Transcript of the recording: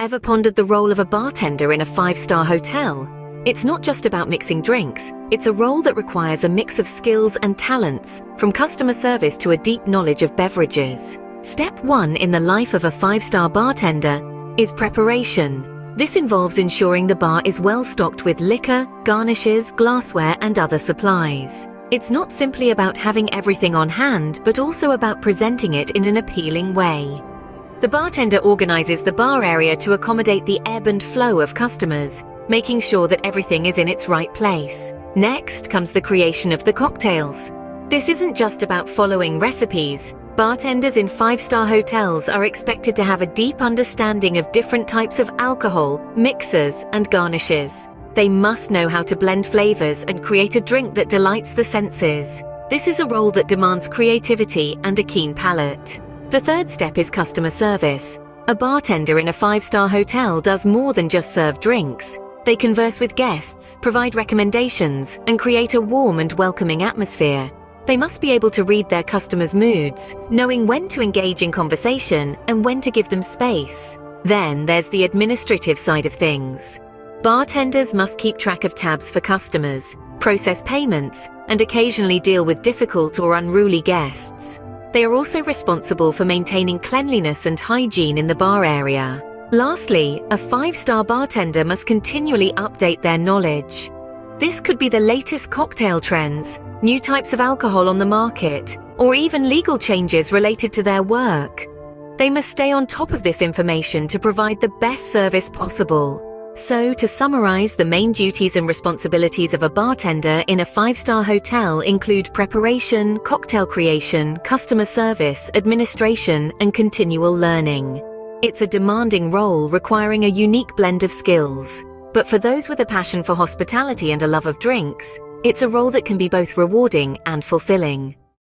Ever pondered the role of a bartender in a five-star hotel? It's not just about mixing drinks, it's a role that requires a mix of skills and talents, from customer service to a deep knowledge of beverages. Step 1 in the life of a five-star bartender is preparation. This involves ensuring the bar is well stocked with liquor, garnishes, glassware, and other supplies. It's not simply about having everything on hand, but also about presenting it in an appealing way. The bartender organizes the bar area to accommodate the ebb and flow of customers, making sure that everything is in its right place. Next comes the creation of the cocktails. This isn't just about following recipes. Bartenders in five-star hotels are expected to have a deep understanding of different types of alcohol, mixers, and garnishes. They must know how to blend flavors and create a drink that delights the senses. This is a role that demands creativity and a keen palate. The third step is customer service. A bartender in a five-star hotel does more than just serve drinks. They converse with guests, provide recommendations, and create a warm and welcoming atmosphere. They must be able to read their customers' moods, knowing when to engage in conversation and when to give them space. Then there's the administrative side of things. Bartenders must keep track of tabs for customers, process payments, and occasionally deal with difficult or unruly guests. They are also responsible for maintaining cleanliness and hygiene in the bar area. Lastly, a five-star bartender must continually update their knowledge. This could be the latest cocktail trends, new types of alcohol on the market, or even legal changes related to their work. They must stay on top of this information to provide the best service possible. So, to summarize, the main duties and responsibilities of a bartender in a five-star hotel include preparation, cocktail creation, customer service, administration, and continual learning. It's a demanding role requiring a unique blend of skills. But for those with a passion for hospitality and a love of drinks, it's a role that can be both rewarding and fulfilling.